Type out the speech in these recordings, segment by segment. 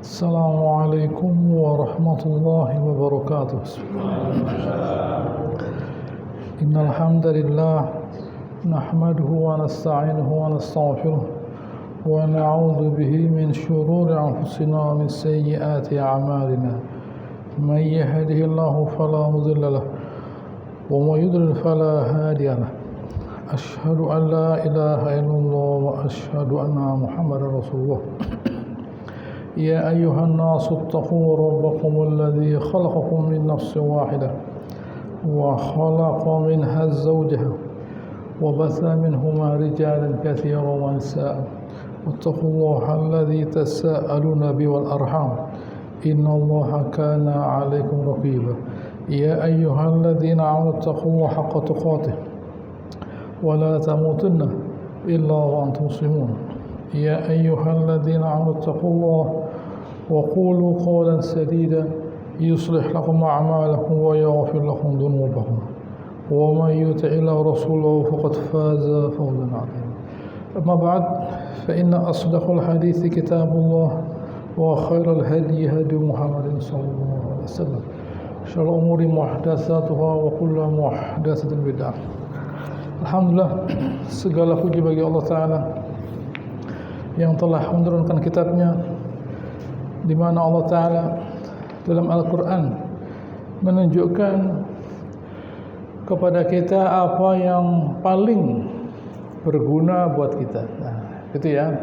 السلام عليكم ورحمة الله وبركاته. إن الحمد لله نحمده ونستعينه ونستغفره ونعوذ به من شرور أنفسنا ومن سيئات أعمالنا. من يهده الله فلا مضل له ومن يضلل فلا هادي له. أشهد أن لا إله إلا الله وأشهد أن محمدا رسول الله. يا أيها الناس اتقوا ربكم الذي خلقكم من نفس واحدة وخلق منها زوجها وبث منهما رجالا كثيرا ونساء واتقوا الله الذي تساءلون به والأرحام إن الله كان عليكم رقيبا. يا أيها الذين آمنوا اتقوا الله حق تقاته ولا تموتن إلا وأنتم مسلمون. يا أيها الذين آمنوا اتقوا الله وقولوا قولا سديدا يصلح لكم أعمالكم ويغفر لكم ذنوبكم ومن يطع الله ورسوله فقد فاز فوزا عظيما. أما بعد فإن أصدق الحديث كتاب الله وخير الهدي هدي محمد صلى الله عليه وسلم. شر الأمور محدثاتها وكل محدثة بدعة. Alhamdulillah, segala puji bagi Allah Ta'ala yang telah menurunkan kitabnya, di mana Allah Ta'ala dalam Al-Quran menunjukkan kepada kita apa yang paling berguna buat kita. Nah, gitu ya.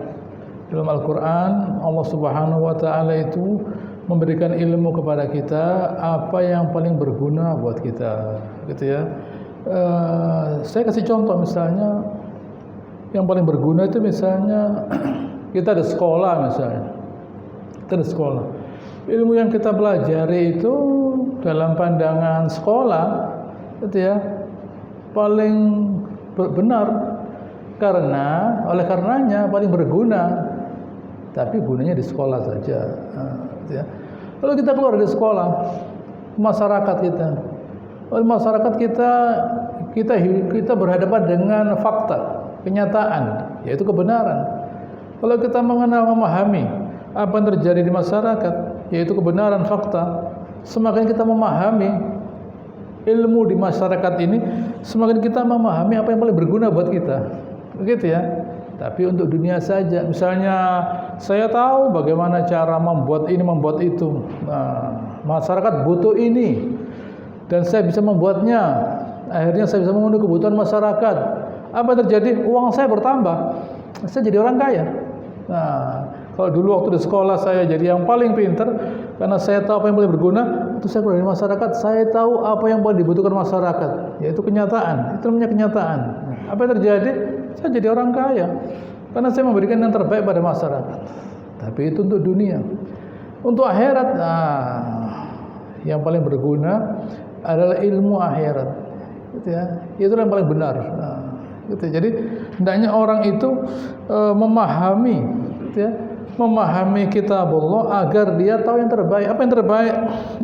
Dalam Al-Quran Allah Subhanahu wa Ta'ala itu memberikan ilmu kepada kita apa yang paling berguna buat kita, gitu ya. Saya kasih contoh, misalnya yang paling berguna itu misalnya kita ada sekolah, misalnya kita ada sekolah, ilmu yang kita pelajari itu dalam pandangan sekolah itu ya paling benar, karena oleh karenanya paling berguna, tapi gunanya di sekolah saja. Gitu ya. Kalau kita keluar dari sekolah, masyarakat kita, masyarakat kita berhadapan dengan fakta, kenyataan, yaitu kebenaran. Kalau kita mengenal, memahami apa yang terjadi di masyarakat, yaitu kebenaran, fakta, semakin kita memahami ilmu di masyarakat ini, semakin kita memahami apa yang paling berguna buat kita, begitu ya. Tapi untuk dunia saja, misalnya saya tahu bagaimana cara membuat ini, membuat itu. Nah, masyarakat butuh ini, dan saya bisa membuatnya. Akhirnya saya bisa memenuhi kebutuhan masyarakat. Apa yang terjadi? Uang saya bertambah. Saya jadi orang kaya. Nah, kalau dulu waktu di sekolah saya jadi yang paling pintar, karena saya tahu apa yang paling berguna, itu saya keluar dari masyarakat. Saya tahu apa yang paling dibutuhkan masyarakat, yaitu kenyataan. Itu namanya kenyataan. Apa yang terjadi? Saya jadi orang kaya, karena saya memberikan yang terbaik pada masyarakat. Tapi itu untuk dunia. Untuk akhirat, yang paling berguna adalah ilmu akhirat, gitu ya. Itu yang paling benar. Gitu. Jadi hendaknya orang itu memahami, gitu ya, memahami kitabullah agar dia tahu yang terbaik. Apa yang terbaik?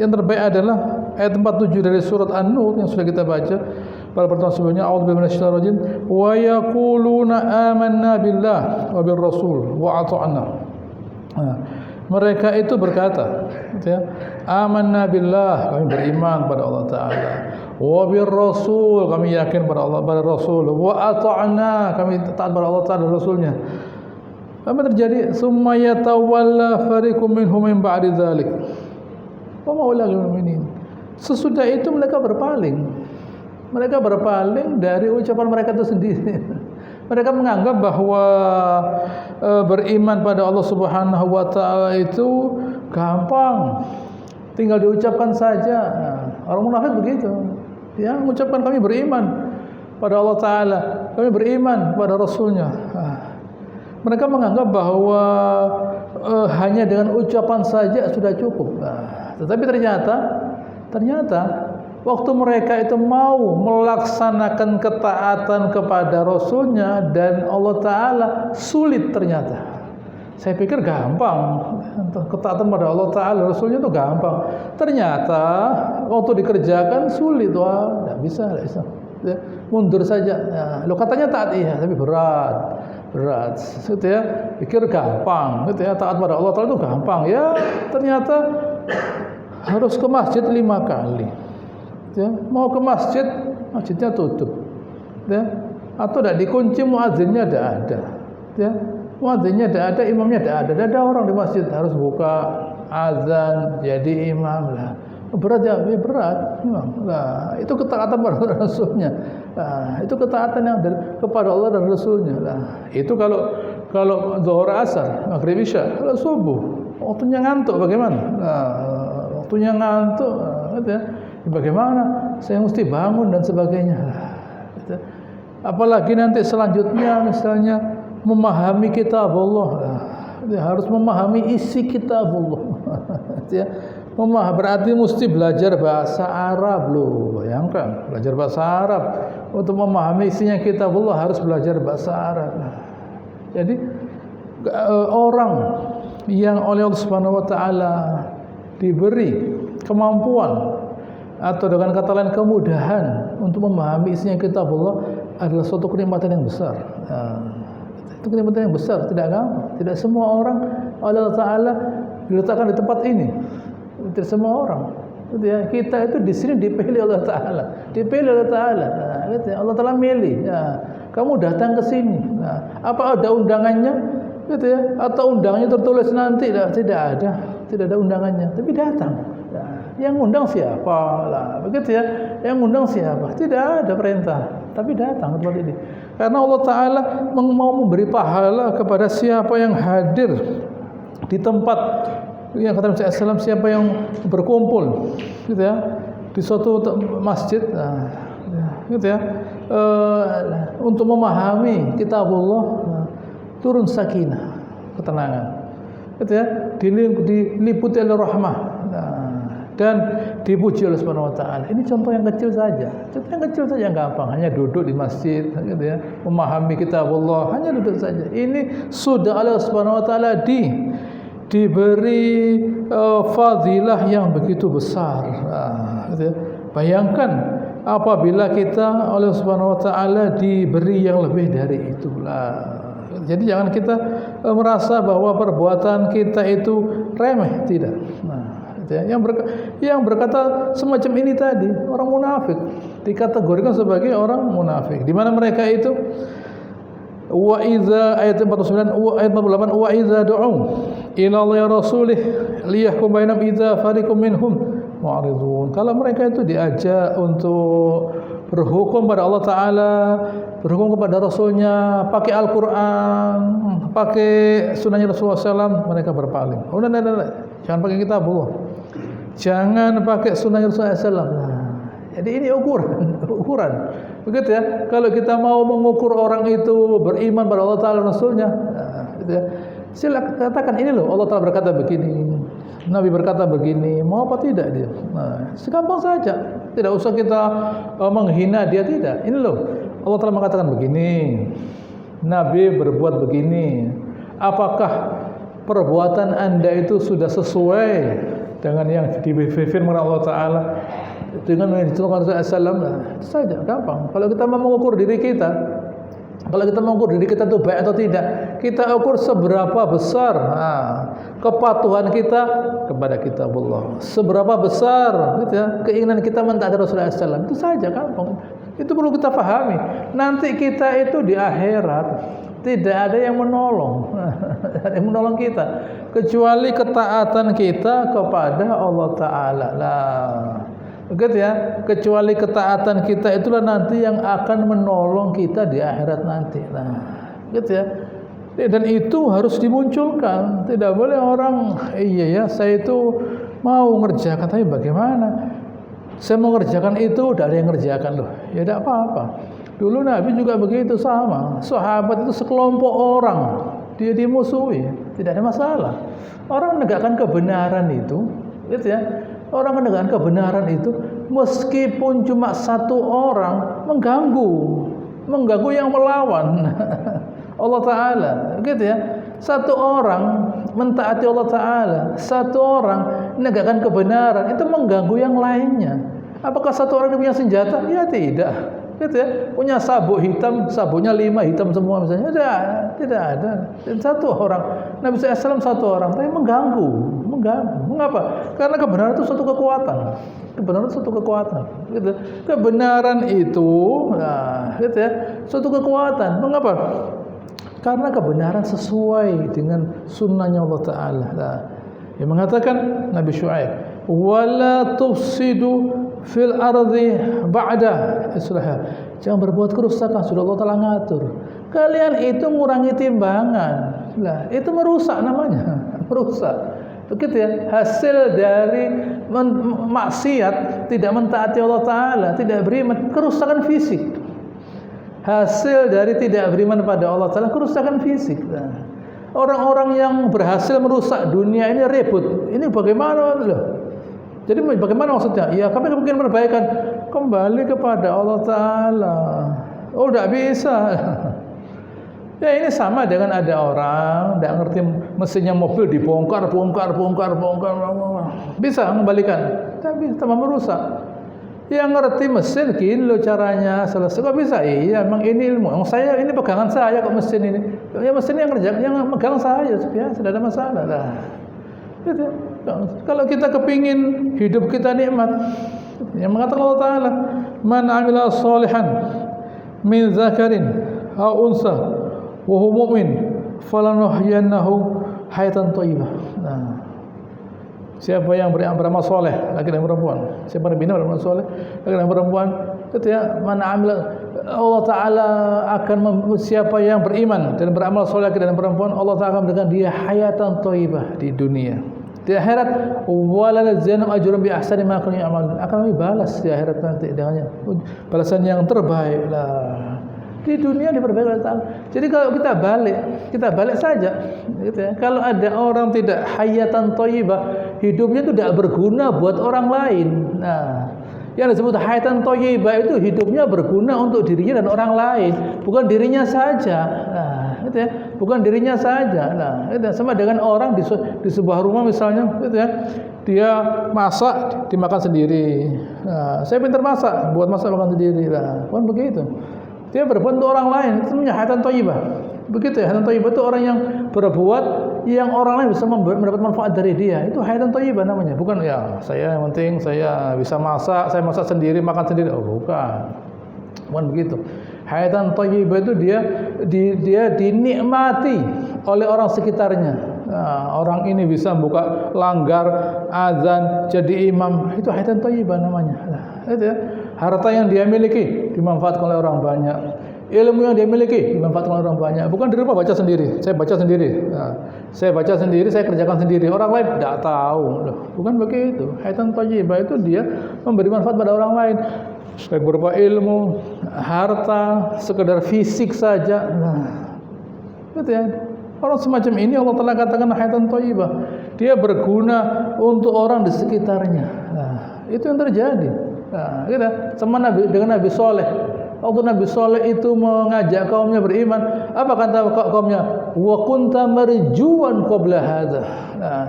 Yang terbaik adalah ayat 47 dari surat An-Nur yang sudah kita baca pada pertemuan sebelumnya. A'udzubillahi minasyaitonir rajim. Wa yaquluna amanna billah wa bir rasul wa ata'na. Mereka itu berkata, gitu ya, amanna billah, kami beriman pada Allah Ta'ala, wa bir rasul, kami yakin pada Allah, pada Rasul, wa ata'na, kami taat pada Allah Ta'ala dan Rasulnya. Apa terjadi? Summa yatawalla fariqum minhum min ba'di dzalik wa ma ulil mu'minin. Sesudah itu mereka berpaling. Mereka berpaling dari ucapan mereka itu sendiri. Mereka menganggap bahwa beriman pada Allah Subhanahu wa Ta'ala itu gampang, tinggal diucapkan saja. Orang munafik begitu, ya, mengucapkan kami beriman pada Allah Ta'ala, kami beriman pada Rasulnya. Mereka menganggap bahwa hanya dengan ucapan saja sudah cukup. Tetapi ternyata waktu mereka itu mau melaksanakan ketaatan kepada Rasulnya dan Allah Ta'ala, sulit ternyata. Saya pikir gampang, ketaatan pada Allah Ta'ala, Rasulnya itu gampang. Ternyata waktu dikerjakan sulit. Wah, tidak bisa. Ya, mundur saja. Lo katanya taat, iya, tapi berat. berat, gitu ya. Pikir gampang, gitu ya. Taat pada Allah Ta'ala itu gampang. Ya, ternyata harus ke masjid 5 kali. Ya, mau ke masjid, masjidnya tutup. Ya, atau tidak dikunci, muadzinnya tidak ada. Ya, muadzinnya tidak ada, imamnya tidak ada. Tidak ada orang di masjid, harus buka azan, jadi imam lah. Berat ya, berat memang. Nah, itu ketaatan pada Rasulnya. Nah, itu ketaatan yang kepada Allah dan Rasulnya. Nah, itu kalau zuhur asar, maghrib isya, kalau subuh, waktunya ngantuk bagaimana? Nah, waktunya ngantuk, gitu ya. Bagaimana? Saya mesti bangun dan sebagainya. Gitu. Apalagi nanti selanjutnya misalnya memahami kitab Allah. Nah, harus memahami isi kitab Allah. Gitu ya. Berarti mesti belajar bahasa Arab loh. Bayangkan, belajar bahasa Arab. Untuk memahami isinya kitab Allah harus belajar bahasa Arab. Jadi orang yang oleh Allah Subhanahu wa taala diberi kemampuan atau dengan kata lain kemudahan untuk memahami isinya kitab Allah adalah suatu kenikmatan yang besar. Itu kenikmatan yang besar, tidak gampang. Tidak semua orang Allah Taala diletakkan di tempat ini. Tidak semua orang. Kita itu di sini dipilih Allah Taala, dipilih Allah Taala. Allah Taala milih. Kamu datang ke sini. Apa ada undangannya? Gitu ya. Atau undangannya tertulis nanti? Tidak ada undangannya. Tapi datang. Yang undang siapa? Lah, begitu ya. Yang undang siapa? Tidak ada perintah. Tapi datang ke tempat ini. Karena Allah Taala mau memberi pahala kepada siapa yang hadir di tempat yang kata Nabi SAW, siapa yang berkumpul gitu ya di suatu masjid, gitu ya, untuk memahami kitab Allah, turun sakinah, ketenangan, gitu ya, diliputi oleh rahmah, dan dipuji oleh Subhanahu wa taala. Ini contoh yang kecil saja. Contoh yang kecil saja, yang gampang, hanya duduk di masjid, gitu ya, memahami kitab Allah, hanya duduk saja. Ini sudah oleh Subhanahu wa taala diberi fadilah yang begitu besar. Gitu ya. Bayangkan apabila kita oleh Subhanahu wa taala diberi yang lebih dari itulah. Jadi jangan kita merasa bahwa perbuatan kita itu remeh, tidak. Gitu ya. Yang berkata semacam ini tadi orang munafik, dikategorikan sebagai orang munafik. Di mana mereka itu? Wa idza ayat 49, ayat 48, wa idza du'u ila Allah rasulih liyahkum bainahum idza fariqum minhum mu'ridun. Kalau mereka itu diajak untuk berhukum pada Allah Taala, berhukum kepada Rasulnya, pakai Al-Quran, pakai sunnahnya Rasulullah SAW, mereka berpaling. Oh, nah, jangan pakai kitab Allah, jangan pakai sunnahnya Rasulullah SAW. Jadi ini ukuran. Begitu ya. Kalau kita mau mengukur orang itu beriman pada Allah Taala dan Rasulnya, gitu ya. Silakan katakan ini loh, Allah Taala berkata begini, Nabi berkata begini, mau apa tidak dia? Segampang saja. Tidak usah kita menghina dia, tidak. Ini loh, Allah Taala mengatakan begini, Nabi berbuat begini. Apakah perbuatan Anda itu sudah sesuai dengan yang difirman Allah Taala? Dengan yang dicontohkan Rasulullah SAW, itu saja, gampang. Kalau kita mau mengukur diri kita, itu baik atau tidak, kita ukur seberapa besar kepatuhan kita kepada kitab Allah, seberapa besar gitu ya, keinginan kita mentaati Rasulullah SAW. Itu saja, gampang. Itu perlu kita pahami. Nanti kita itu di akhirat tidak ada yang menolong, yang menolong kita kecuali ketaatan kita kepada Allah Taala. Begitu ya, kecuali ketaatan kita itulah nanti yang akan menolong kita di akhirat nanti. Gitu ya. Dan itu harus dimunculkan. Tidak boleh orang, iya ya, saya itu mau ngerjakan, tapi bagaimana? Saya mau ngerjakan itu, tidak ada yang ngerjakan loh. Ya tidak apa-apa. Dulu Nabi juga begitu, sama. Sahabat itu sekelompok orang, dia dimusuhi, tidak ada masalah. Orang menegakkan kebenaran itu, gitu ya. Orang menegakkan kebenaran itu meskipun cuma satu orang mengganggu yang melawan Allah Ta'ala, gitu ya. Satu orang mentaati Allah Ta'ala, satu orang menegakkan kebenaran, itu mengganggu yang lainnya. Apakah satu orang punya senjata? Ya tidak. gitu ya. Punya sabuk hitam, sabuknya 5 hitam semua misalnya. Tidak ada. Dan satu orang, Nabi SAW satu orang, tapi mengganggu. Mengapa? Karena kebenaran itu suatu kekuatan. Kebenaran itu suatu kekuatan. Gitu. Kebenaran itu, gitu ya, suatu kekuatan. Mengapa? Karena kebenaran sesuai dengan sunnahnya Allah Ta'ala. Yang mengatakan Nabi Syuaib, wala tufsidu fil ardi ba'da islaha. Jangan berbuat kerusakan, sudah Allah Ta'ala ngatur. Kalian itu ngurangi timbangan. Lah, itu merusak namanya. Merusak. Begitu ya. Hasil dari maksiat, tidak mentaati Allah Ta'ala, tidak beriman, kerusakan fisik. Hasil dari tidak beriman pada Allah Ta'ala, kerusakan fisik. Nah, orang-orang yang berhasil merusak dunia ini ribut. Ini bagaimana loh? Jadi bagaimana maksudnya? Ya kami mungkin perbaikan, kembali kepada Allah Ta'ala. Oh tidak bisa. Ya ini sama dengan ada orang tidak ngerti mesinnya mobil dibongkar. Bisa mengembalikan, tapi tambah merusak. Yang ngerti mesin gini loh caranya, selesai. Kok bisa? Iya, emang ini ilmu. Saya ini pegangan saya kok mesin ini. Ya mesin yang kerja, yang megang saya, ya sudah ada masalah lah. Gitu. Kalau kita kepingin hidup kita nikmat, yang mengatakan Allah Ta'ala, man amila sholihan min zakarin aw unsa wa huwa mu'min falanuhyiyannahu hayatan thayyibah. Nah, siapa yang beramal soleh, laki dan perempuan. Siapa yang beramal soleh, laki dan perempuan. Itu ya, mana amil Allah Ta'ala akan siapa yang beriman dan beramal soleh laki dan perempuan, Allah Ta'ala akan memberikan dia hayatan thayyibah di dunia. Di akhirat, walaladzanum ajrun bi ahsani ma kanu ya'malun. Akan lebih balas di akhirat nanti dengannya balasan yang terbaik lah. Di dunia diperbaiki oleh Ta'ala. Jadi kalau kita balik saja gitu ya. Kalau ada orang tidak hayatan thayyibah, hidupnya itu tidak berguna buat orang lain. Nah, yang disebut hayatan thayyibah itu hidupnya berguna untuk dirinya dan orang lain, bukan dirinya saja. Nah, gitu ya. Bukan dirinya saja. Nah, itu sama dengan orang di sebuah rumah misalnya gitu ya. Dia masak dimakan sendiri. Nah, saya pintar masak, buat masak makan sendiri lah. Bukan begitu. Dia berbuat untuk orang lain, itu namanya hayatan thayyibah. Begitu ya, hayatan thayyibah itu orang yang berbuat yang orang lain bisa mendapat manfaat dari dia. Itu hayatan thayyibah namanya. Bukan ya, saya yang penting saya bisa masak, saya masak sendiri, makan sendiri. Oh, bukan. Bukan begitu. Hayatan thayyibah itu dia dinikmati oleh orang sekitarnya. Nah, orang ini bisa buka langgar, azan, jadi imam. Itu hayatan thayyibah namanya. Nah, itu ya. Harta yang dia miliki dimanfaatkan oleh orang banyak. Ilmu yang dia miliki dimanfaatkan oleh orang banyak. Bukan di rumah baca sendiri. Saya baca sendiri. Nah, saya baca sendiri, saya kerjakan sendiri. Orang lain tidak tahu. Loh, bukan begitu. Hayatan thayyibah itu dia memberi manfaat pada orang lain. Baik berupa ilmu, harta, sekedar fisik saja. Nah, gitu ya. Orang semacam ini Allah telah katakan hayatan thayyibah. Dia berguna untuk orang di sekitarnya. Nah, itu yang terjadi. Nah, gitu. Sama dengan Nabi Soleh. Waktu Nabi Soleh itu mengajak kaumnya beriman, apa kata kaumnya? Wa kunta marjuwan qabla hadza. Nah,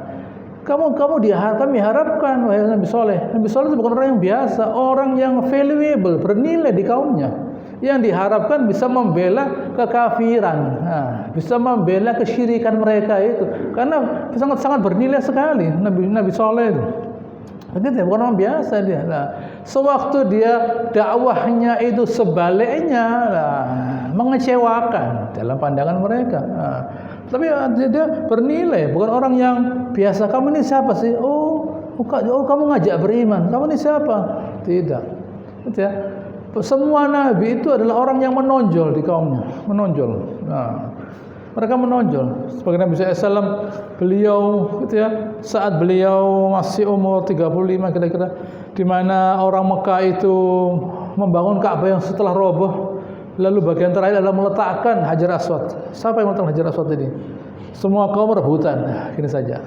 kami harapkan wahai Nabi Soleh. Nabi Soleh itu bukan orang yang biasa, orang yang valuable, bernilai di kaumnya. Yang diharapkan bisa membela kekafiran, bisa membela kesyirikan mereka itu, karena sangat bernilai sekali Nabi Soleh itu. Begitu, bukan orang biasa dia. Nah, sewaktu dia dakwahnya itu sebaliknya, mengecewakan dalam pandangan mereka. Nah, tapi dia bernilai, bukan orang yang biasa. Kamu ini siapa sih? Oh kamu ngajak beriman. Kamu ini siapa? Tidak. Gitu ya. Semua nabi itu adalah orang yang menonjol di kaumnya, menonjol. Nah, mereka menonjol. Sebagai Nabi SAW, beliau gitu ya, saat beliau masih umur 35 kira-kira, di mana orang Mekah itu membangun Ka'bah yang setelah roboh, lalu bagian terakhir adalah meletakkan Hajar Aswad. Siapa yang meletakkan Hajar Aswad ini? Semua kaum rebutan. Nah, gini saja.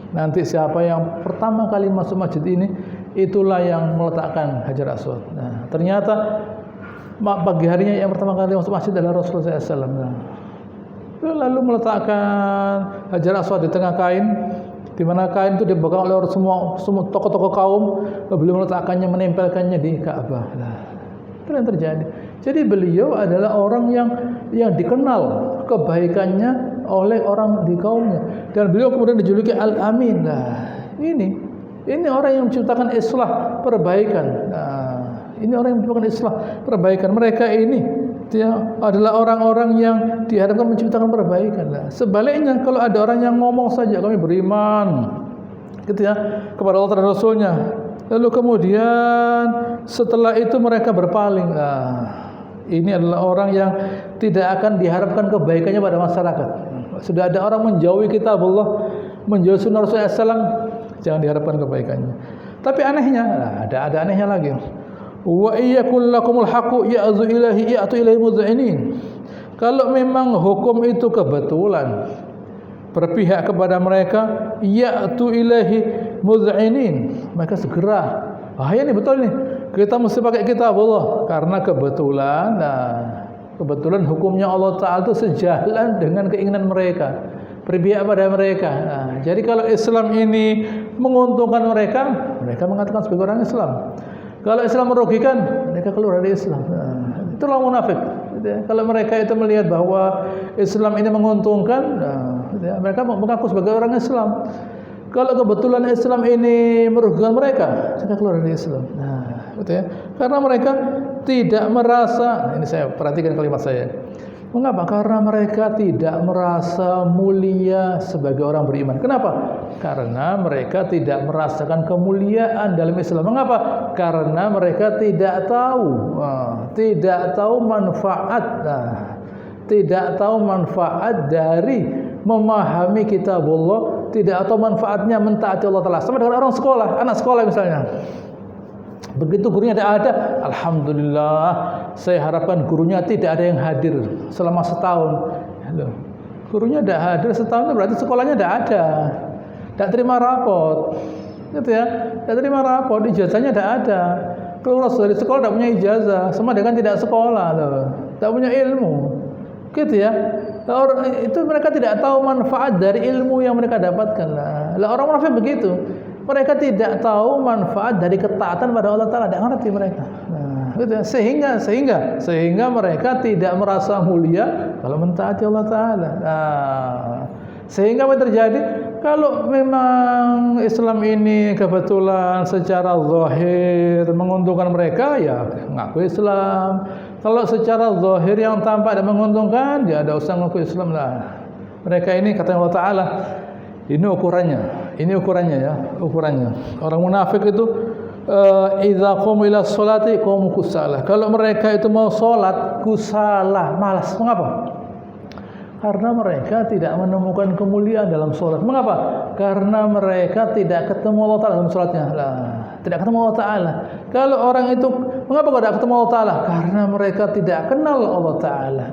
Nanti siapa yang pertama kali masuk masjid ini, itulah yang meletakkan Hajar Aswad. Nah, ternyata pagi harinya yang pertama kali masuk masjid adalah Rasulullah SAW. Nah, lalu meletakkan Hajar Aswad di tengah kain, di mana kain itu dipegang oleh semua tokoh-tokoh kaum. Beliau meletakkannya, menempelkannya di Ka'bah. Nah, Itu yang terjadi. Jadi beliau adalah orang yang dikenal kebaikannya oleh orang di kaumnya, dan beliau kemudian dijuluki Al-Amin. Nah, ini orang yang menciptakan islah perbaikan. Nah, ini orang yang menciptakan islah perbaikan. Mereka ini adalah orang-orang yang diharapkan menciptakan perbaikan. Nah, sebaliknya kalau ada orang yang ngomong saja kami beriman gitu ya kepada Allah dan Rasulnya, lalu kemudian setelah itu mereka berpaling. Ini adalah orang yang tidak akan diharapkan kebaikannya pada masyarakat. Sudah ada orang menjauhi kitab Allah, menjauhi sunnah Rasulullah SAW, jangan diharapkan kebaikannya. Tapi anehnya, ada anehnya lagi. Wa iyakul lakumul haqqu ya'zu ilahi ya'tu ilaihi mudzainin. Kalau memang hukum itu kebetulan berpihak kepada mereka, ya'tu ilaihi mudzainin, maka segera. Bahaya nih, betul nih. Kita mesti pakai kitab Allah karena kebetulan hukumnya Allah Ta'ala itu sejalan dengan keinginan mereka, berpihak pada mereka. Jadi kalau Islam ini menguntungkan mereka mengatakan sebagai orang Islam. Kalau Islam merugikan, mereka keluar dari Islam. Itulah munafik. Kalau mereka itu melihat bahwa Islam ini menguntungkan, mereka mengaku sebagai orang Islam. Kalau kebetulan Islam ini merugikan mereka keluar dari Islam. Karena mereka tidak merasa, ini saya perhatikan kalimat saya. Mengapa? Karena mereka tidak merasa mulia sebagai orang beriman. Kenapa? Karena mereka tidak merasakan kemuliaan dalam Islam. Mengapa? Karena mereka tidak tahu manfaat, tidak tahu manfaat dari memahami kitab Allah, tidak tahu manfaatnya mentaati Allah Ta'ala. Sama dengan orang sekolah, anak sekolah misalnya. Begitu gurunya tidak ada, alhamdulillah, saya harapkan gurunya tidak ada yang hadir selama setahun. Gurunya tidak hadir setahun, berarti sekolahnya tidak ada, tidak terima rapot, gitu ya, tidak terima rapot, ijazahnya tidak ada. Keluar dari sekolah tidak punya ijazah, sama dengan tidak sekolah, tidak punya ilmu, gitu ya. Itu mereka tidak tahu manfaat dari ilmu yang mereka dapatkan. Orang munafik begitu. Mereka tidak tahu manfaat dari ketaatan pada Allah Ta'ala, tidak ngerti mereka. Sehingga mereka tidak merasa mulia kalau mentaati Allah Ta'ala. Sehingga apa yang terjadi? Kalau memang Islam ini kebetulan secara zahir menguntungkan mereka, ya ngaku Islam. Kalau secara zahir yang tampak dan menguntungkan, ya ada usah ngaku Islam lah. Mereka ini kata Allah Ta'ala, ini ukurannya ya, ukurannya. Orang munafik itu idza qamu ila sholati qamu kusalah. Kalau mereka itu mau salat kusalah, malas. Mengapa? Karena mereka tidak menemukan kemuliaan dalam salat. Mengapa? Karena mereka tidak ketemu Allah Ta'ala dalam salatnya. Tidak ketemu Allah Ta'ala. Kalau orang itu, mengapa tidak ketemu Allah Ta'ala? Karena mereka tidak kenal Allah Ta'ala.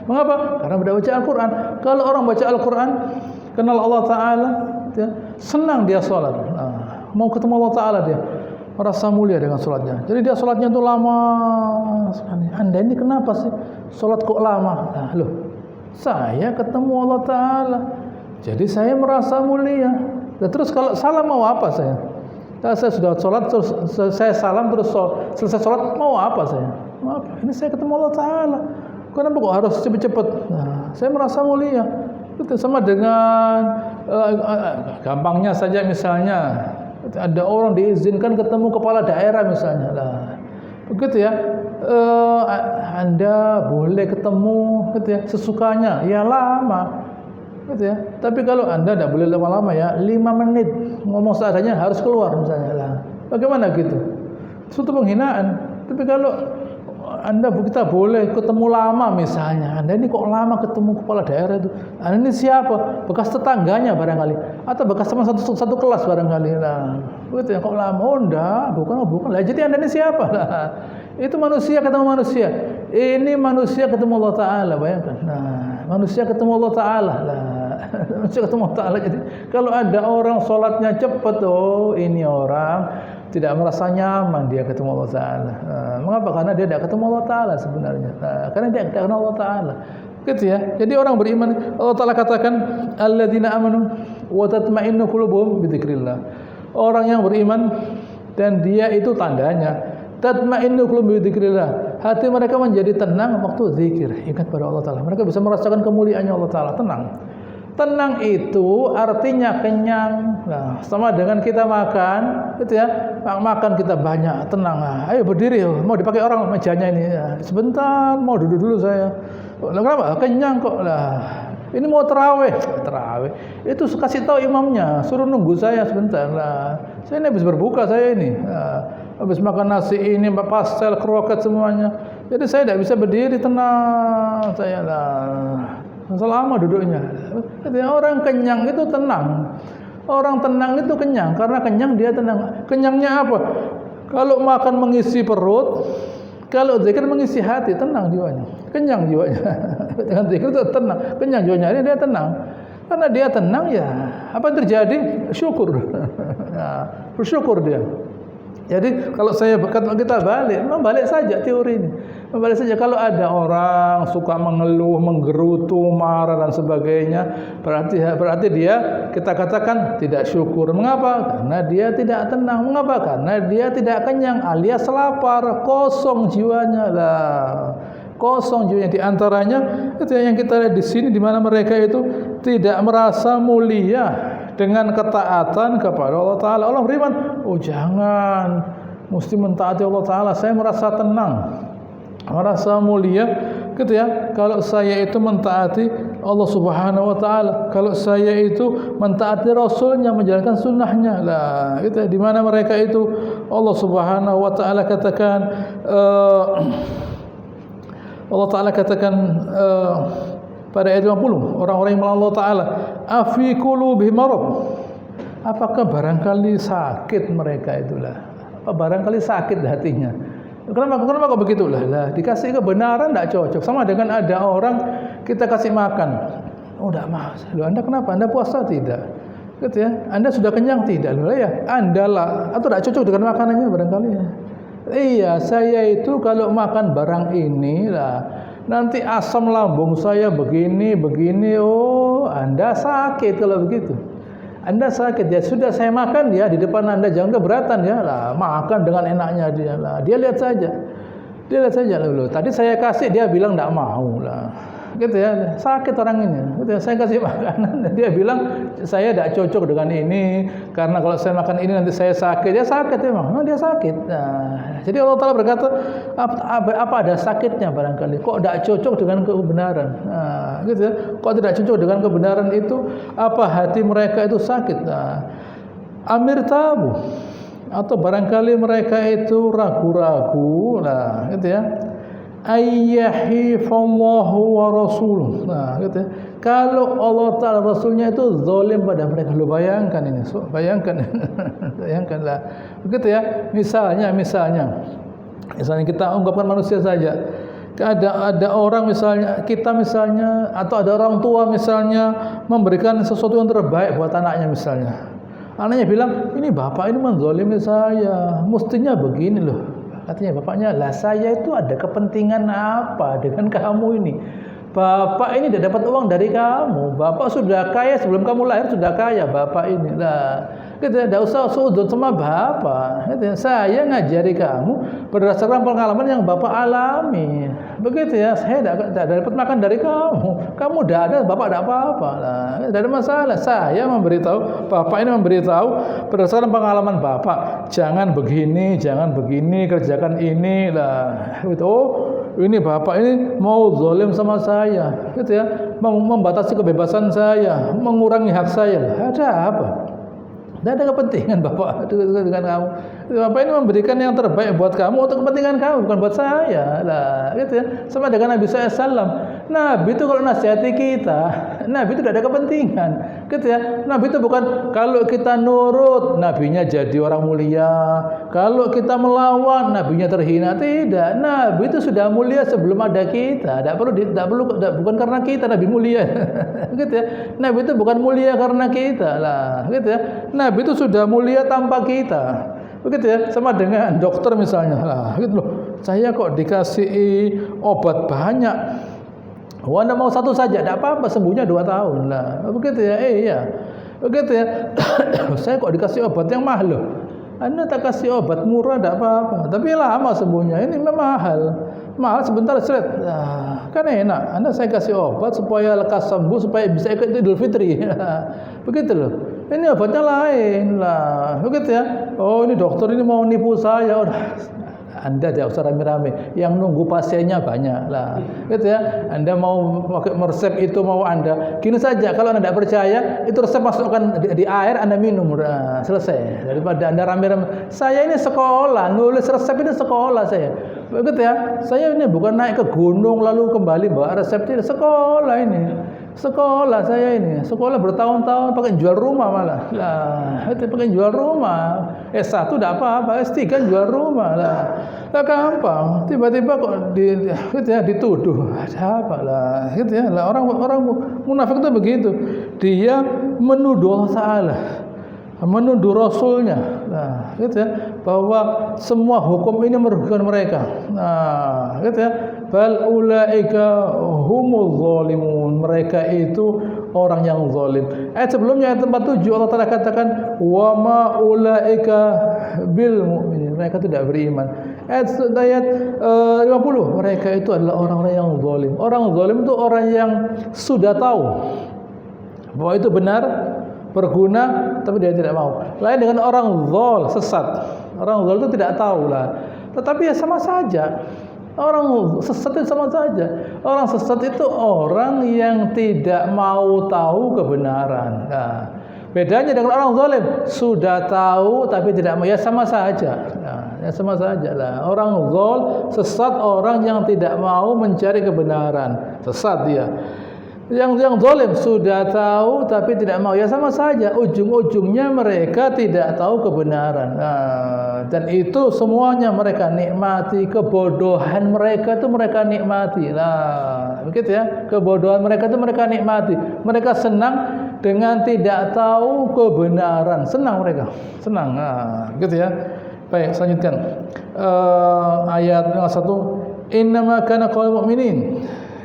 Mengapa? Karena tidak baca Al-Quran. Kalau orang baca Al-Quran, kenal Allah Ta'ala, senang dia sholat, mau ketemu Allah Ta'ala, dia merasa mulia dengan sholatnya. Jadi dia sholatnya itu lama sekali. Anda ini kenapa sih sholat kok lama? Saya ketemu Allah Ta'ala, jadi saya merasa mulia. Terus kalau salam mau apa saya? Saya sudah sholat, terus saya salam, terus selesai sholat mau apa saya? Mau apa? Ini saya ketemu Allah Ta'ala. Kenapa kok harus cepat-cepat? Saya merasa mulia. Itu sama dengan gampangnya saja, misalnya ada orang diizinkan ketemu kepala daerah misalnya, begitu ya, Anda boleh ketemu gitu ya, sesukanya, ya lama gitu ya. Tapi kalau Anda tidak boleh lama-lama ya, 5 menit ngomong seadanya harus keluar misalnya, bagaimana gitu? Itu penghinaan. Tapi kalau kita boleh ketemu lama misalnya, Anda ini kok lama ketemu kepala daerah itu? Anda ini siapa? Bekas tetangganya barangkali, atau bekas teman satu kelas barangkali. Begitu ya, kok lama? Oh enggak, bukan. Jadi Anda ini siapa? Itu manusia ketemu manusia. Ini manusia ketemu Allah Ta'ala, bayangkan. Manusia ketemu Allah Ta'ala. Manusia ketemu Allah Ta'ala. Jadi kalau ada orang sholatnya cepat, ini orang tidak merasa nyaman dia ketemu Allah Ta'ala. Mengapa? Karena dia tidak ketemu Allah Ta'ala sebenarnya. Karena dia tidak kenal Allah Ta'ala. Gitu ya. Jadi orang beriman, Allah Ta'ala katakan, alladzina amanu wa tatma'innu qulubuhum bidzikrillah. Orang yang beriman dan dia itu tandanya tatma'innu qulubuhum bidzikrillah. hati mereka menjadi tenang waktu zikir, ingat pada Allah Ta'ala. Mereka bisa merasakan kemuliaannya Allah Ta'ala, tenang. Tenang itu artinya kenyang. Nah, sama dengan kita makan, gitu ya. Makan kita banyak, tenang. Ayo berdiri, mau dipakai orang mejanya ini. Ya, sebentar, mau duduk dulu saya. Kenapa? Kenyang kok lah. Ini mau terawih. Itu kasih tahu imamnya, suruh nunggu saya sebentar lah. Saya ini habis berbuka saya ini. Habis makan nasi ini, pastel, kroket semuanya. Jadi saya tidak bisa berdiri tenang saya lah. Selama duduknya. Orang kenyang itu tenang. Orang tenang itu kenyang. Karena kenyang dia tenang. Kenyangnya apa? Kalau makan mengisi perut, kalau zikir mengisi hati, tenang jiwanya. Kenyang jiwanya. Dengan zikir itu tenang. Kenyang jiwanya, ini dia tenang. Karena dia tenang ya, apa yang terjadi? Syukur. Nah, bersyukur dia. Jadi kalau kita balik saja teori ini. Balik saja, kalau ada orang suka mengeluh, menggerutu, marah dan sebagainya, berarti dia kita katakan tidak syukur. Mengapa? Karena dia tidak tenang. Mengapa? Karena dia tidak kenyang alias lapar, kosong jiwanya lah. Kosong jiwanya. Di antaranya itu yang kita lihat di sini, di mana mereka itu tidak merasa mulia dengan ketaatan kepada Allah Ta'ala. Allah beriman, oh jangan, mesti mentaati Allah Ta'ala. Saya merasa tenang, merasa mulia, gitu ya. Kalau saya itu mentaati Allah Subhanahu Wa Ta'ala, kalau saya itu mentaati Rasulnya, menjalankan sunnahnya lah, gitu ya. Di mana mereka itu Allah Subhanahu Wa Ta'ala katakan, Allah Ta'ala katakan pada ayat 50, orang-orang yang melawan Allah Ta'ala, afi qulubihim marad, apakah barangkali sakit mereka itulah, apa barangkali sakit hatinya. Kenapa kok begitulah? Lah, dikasih kebenaran tidak cocok. Sama dengan ada orang kita kasih makan, oh tidak mau. Loh, Anda kenapa? Anda puasa tidak? Gitu ya. Anda sudah kenyang tidak? Loh ya, Anda lah, atau tidak cocok dengan makanannya barangkali ya. Iya, saya itu kalau makan barang ini lah, nanti asam lambung saya begini. Oh, Anda sakit kalau begitu. Anda sakit ya, sudah saya makan ya di depan Anda, jangan keberatan ya lah, makan dengan enaknya dia lah. Dia lihat saja loh. Tadi saya kasih dia bilang tidak mau lah. Gitu ya, sakit orang ini. Gitu ya, saya kasih makanan, dia bilang saya tidak cocok dengan ini karena kalau saya makan ini nanti saya sakit. Dia sakit memang, dia sakit. Nah, jadi Allah Ta'ala berkata, apa ada sakitnya barangkali? Kok tidak cocok dengan kebenaran? Nah, gitu ya. Kok tidak cocok dengan kebenaran itu? Apa hati mereka itu sakit? Nah, amir tabu, atau barangkali mereka itu ragu-ragu, nah, gitu ya. Ayyahifallahu wa rasuluh. Nah, gitu ya. Kalau Allah Ta'ala Rasulnya itu zalim pada mereka, lu bayangkan ini, bayangkanlah. Begitu ya. Misalnya kita ungkapkan manusia saja. Ada orang misalnya, kita misalnya, atau ada orang tua misalnya memberikan sesuatu yang terbaik buat anaknya misalnya. Anaknya bilang, ini bapak ini menzalimi saya, mestinya begini loh. Katanya bapaknya, lah saya itu ada kepentingan apa dengan kamu ini? Bapak ini tidak dapat uang dari kamu. Bapak sudah kaya sebelum kamu lahir, sudah kaya bapak ini. Lah, kita tidak usah sudut sama bapak. Saya ngajari kamu berdasarkan pengalaman yang bapak alami. Begitu ya, saya tidak dapat makan dari kamu. Kamu tidak ada, bapak tidak apa-apa. Lah, tidak ada masalah. Saya memberitahu, bapak ini memberitahu berdasarkan pengalaman bapak. Jangan begini, kerjakan ini. Lah, gitu. Oh, ini bapak ini mau zalim sama saya, gitu ya, membatasi kebebasan saya, mengurangi hak saya. Ada apa? Tidak ada kepentingan bapak dengan kamu. Bapak ini memberikan yang terbaik buat kamu untuk kepentingan kamu, bukan buat saya. Lah, gitu ya. Sama dengan Nabi SAW. Nabi itu kalau nasihati kita, Nabi itu tidak ada kepentingan, gitu ya. Nabi itu bukan kalau kita nurut, nabinya jadi orang mulia. Kalau kita melawan, nabinya terhina. Tidak. Nabi itu sudah mulia sebelum ada kita. Bukan karena kita Nabi mulia. Gitu ya. Nabi itu bukan mulia karena kita lah, gitu ya. Nabi itu sudah mulia tanpa kita. Begitu ya, sama dengan dokter misalnya. Lah, gitu loh. Saya kok dikasih obat banyak. Oh, Anda mau satu saja, tidak apa-apa, sembuhnya 2 tahun lah. Begitu ya, iya. Begitu ya. Saya kok dikasih obat yang mahal loh. Anda tak kasih obat murah, tidak apa-apa. Tapi lama sembuhnya, ini mahal. mahal sebentar seret. Nah, kan enak. Anda saya kasih obat supaya lekas sembuh, supaya bisa ikut Idul Fitri. Begitu loh. Ini obatnya lain lah. Begitu ya. Oh, ini dokter ini mau nipu saya. Udah. Anda tidak usah rame-rame, yang nunggu pasiennya banyak lah, gitu ya. Anda mau pakai resep itu mau Anda, gini saja. Kalau Anda tidak percaya, itu resep masukkan di air, Anda minum, udah selesai. Daripada Anda rame-rame. Saya ini sekolah, nulis resep ini sekolah saya, begitu ya. Saya ini bukan naik ke gunung lalu kembali bawa resep ini, sekolah ini. Sekolah saya ini, sekolah bertahun-tahun pakai jual rumah malah. Lah, itu pakai jual rumah. S1 tidak apa-apa, S3 jual rumah lah. Lah gampang, tiba-tiba kok gitu ya, dituduh. Ada apa lah, gitu ya. Lah orang munafik itu begitu. Dia menuduh Allah Ta'ala, menuduh Rasulnya, nah, gitu ya, bahwa semua hukum ini merugikan mereka. Nah, gitu ya. Bal ulaika humuz zalimun. Mereka itu orang yang zalim. Ayat sebelumnya ayat 47 Allah Taala katakan wa ma ulaika bil mu'minin. Mereka tidak beriman. Ayat 50 mereka itu adalah orang-orang yang zalim. Orang zalim itu orang yang sudah tahu bahwa itu benar, berguna, tapi dia tidak mau. Lain dengan orang zol, sesat. Orang zol itu tidak tahu lah, tetapi ya sama saja. Orang sesat itu sama saja. Orang sesat itu orang yang tidak mau tahu kebenaran. Nah, bedanya dengan orang zalim, sudah tahu tapi tidak mau, ya sama saja. Nah, ya sama saja lah. Orang zol, sesat, orang yang tidak mau mencari kebenaran, sesat dia. Yang zalim sudah tahu tapi tidak mau, ya sama saja. Ujung-ujungnya mereka tidak tahu kebenaran. Nah, dan itu semuanya mereka nikmati. Kebodohan mereka itu mereka nikmati. Nah, begitu ya. Kebodohan mereka itu mereka nikmati. Mereka senang dengan tidak tahu kebenaran. Senang mereka, senang. Nah, gitu ya. Baik, selanjutnya ayat yang 1. Innama kana qaulul mu'minin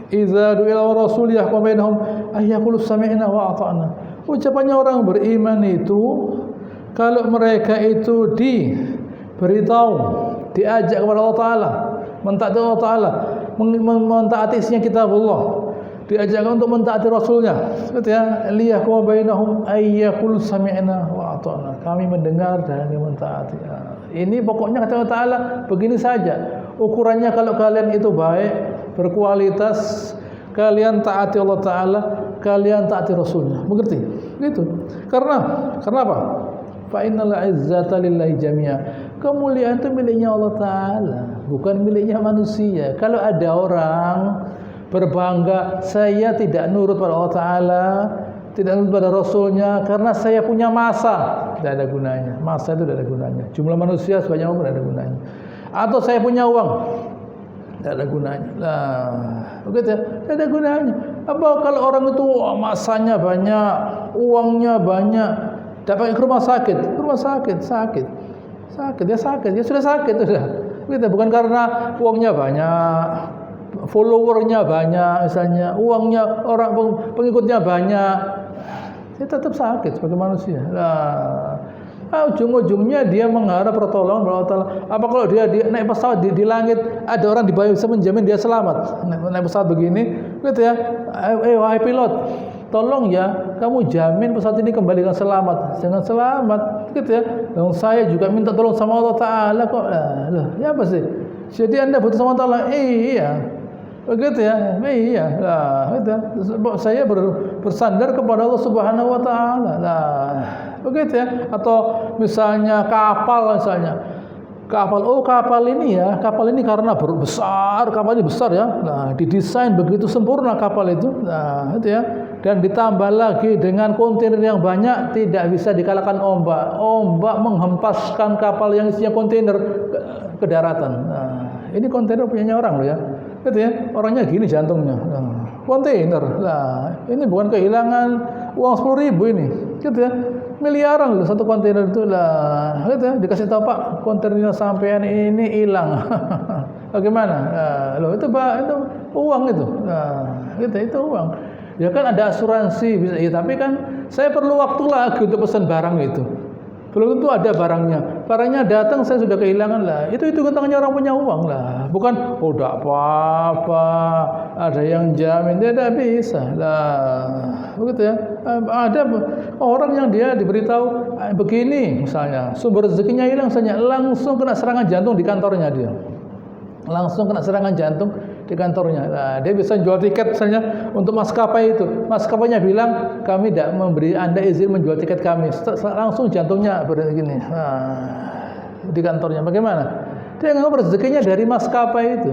idza du'ila rasul yahkum bainahum ayyaqulu sami'na wa ata'na. Ucapannya orang beriman itu kalau mereka itu diberitahu, diajak kepada Allah Taala, mentaati Allah Taala, mentaati isinya kitabullah, diajak untuk mentaati rasulnya, gitu ya. Liyahkum bainahum ayyaqulu sami'na wa ata'na. Kami mendengar dan kami mentaati. Ini pokoknya kata Allah Taala begini saja. Ukurannya kalau kalian itu baik, berkualitas, kalian taati Allah Ta'ala, kalian taati Rasulnya. Mengerti? Gitu. Karena apa? Fa innal izzata lillahi jami'a. Kemuliaan itu miliknya Allah Ta'ala, bukan miliknya manusia. Kalau ada orang berbangga, saya tidak nurut pada Allah Ta'ala, tidak nurut pada Rasulnya, karena saya punya masa, tidak ada gunanya. Masa itu tidak ada gunanya. Jumlah manusia sebanyak apa tidak ada gunanya. Atau saya punya uang, tidak ada gunanya. Nah, begitu ya, tidak ada gunanya. Apa kalau orang itu masanya banyak, uangnya banyak, dapat ke rumah sakit, sakit, ya sudah sakit sudah. Begitu, bukan karena uangnya banyak, followernya banyak, misalnya uangnya, orang pengikutnya banyak, dia tetap sakit sebagai manusia. Nah, ujung-ujungnya dia mengharap pertolongan dari Allah Ta'ala. Apa kalau dia naik pesawat di langit, ada orang di bawah bisa menjamin dia selamat? Naik pesawat begini, gitu ya. Wahai pilot, tolong ya, kamu jamin pesawat ini kembali dengan selamat. Jangan selamat, gitu ya. Dan saya juga minta tolong sama Allah Ta'ala kok. Loh, ya apa sih? Jadi Anda butuh sama Allah Ta'ala? Iya. Begitu ya, iya. Nah, gitu. Saya bersandar kepada Allah Subhanahu Wa Taala. Nah, begitu ya. Atau misalnya kapal, kapal ini ya, kapal ini karena besar, kapal ini besar ya. Nah, didesain begitu sempurna kapal itu. Nah, itu ya. Dan ditambah lagi dengan kontainer yang banyak, tidak bisa dikalahkan ombak. Ombak menghempaskan kapal yang isinya kontainer ke daratan. Nah, ini kontainer punyanya orang loh ya. Gitu ya, orangnya gini jantungnya. Nah, kontainer. Nah, ini bukan kehilangan uang 10.000 ini. Gitu ya. Miliaran loh satu kontainer itu lah. Gitu ya, dikasih tahu Pak, kontainernya sampean ini hilang. Bagaimana? Nah, loh itu uang itu. Nah, gitu itu uang. Ya kan ada asuransi bisa, ya, tapi kan saya perlu waktu lagi untuk pesan barang itu. Belum tentu ada barangnya. Barangnya datang saya sudah kehilangan lah. Itu tangannya orang punya uang lah. Bukan, oh tidak apa-apa, ada yang jamin. Tidak bisa lah. Begitu ya. Ada orang yang dia diberitahu begini misalnya, sumber rezekinya hilang saja, langsung kena serangan jantung di kantornya dia. Langsung kena serangan jantung di kantornya. Nah, dia bisa jual tiket misalnya untuk maskapai itu. Maskapainya bilang, kami tidak memberi Anda izin menjual tiket kami. Langsung jantungnya begini. Nah, di kantornya. Bagaimana? Dia nganggap rezekinya dari maskapai itu.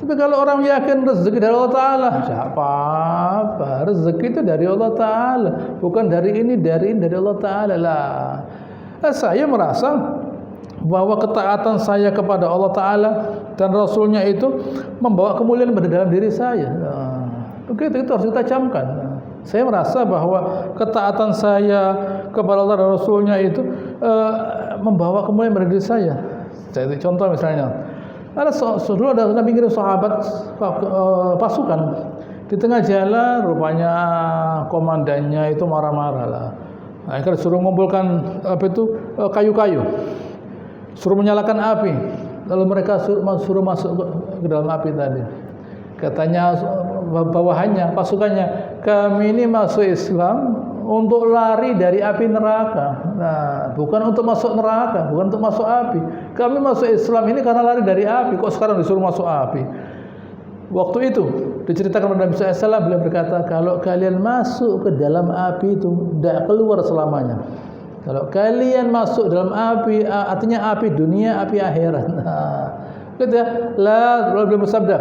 Tapi kalau orang yakin rezeki dari Allah Ta'ala, tidak apa-apa. Rezeki itu dari Allah Ta'ala. Bukan dari ini, dari Allah Ta'ala lah. Saya merasa bahwa ketaatan saya kepada Allah Ta'ala dan Rasulnya itu membawa kemuliaan pada dalam diri saya. Begitu, itu harus kita camkan. Saya merasa bahwa ketaatan saya kepada Allah dan Rasulnya itu membawa kemuliaan pada diri saya. Jadi contoh misalnya, dulu ada Nabi ngirim sahabat pasukan di tengah jalan, rupanya komandannya itu marah-marah lah. Akhirnya suruh mengumpulkan kayu-kayu. Suruh menyalakan api, lalu mereka suruh masuk ke dalam api tadi. Katanya bawahannya, pasukannya, kami ini masuk Islam untuk lari dari api neraka. Nah, bukan untuk masuk neraka, bukan untuk masuk api. Kami masuk Islam ini karena lari dari api. Kok sekarang disuruh masuk api? Waktu itu diceritakan oleh Nabi SAW, beliau berkata, kalau kalian masuk ke dalam api itu tidak keluar selamanya. Kalau kalian masuk dalam api, artinya api dunia, api akhirat. Nah, gitu ya. Beliau bersabda,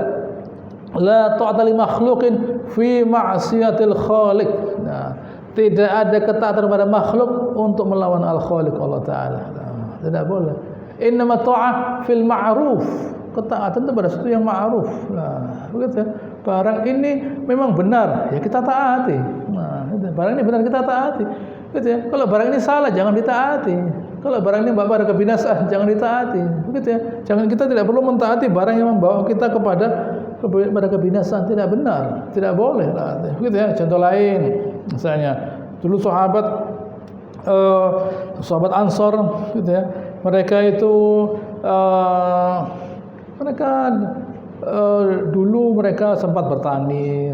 la ta'ata li makhluqin fi ma'siyatil khaliq. Nah, tidak ada ketaatan kepada makhluk untuk melawan al-khaliq Allah Ta'ala. Nah, tidak boleh. Innama ta'ah fil ma'ruf. Ketaatan itu pada sesuatu yang ma'ruf. Nah, begitu ya. Barang ini memang benar, ya kita taati. Nah, barang ini benar kita taati. Gitu ya. Kalau barang ini salah, jangan ditaati. Kalau barang ini membawa pada kebinasaan, jangan ditaati. Begitu ya. Jangan, kita tidak perlu mentaati barang yang membawa kita kepada kebinasaan. Tidak benar, tidak boleh. Begitu ya. Contoh lain, misalnya dulu sahabat Ansor, gitu ya. Mereka itu dulu mereka sempat bertani,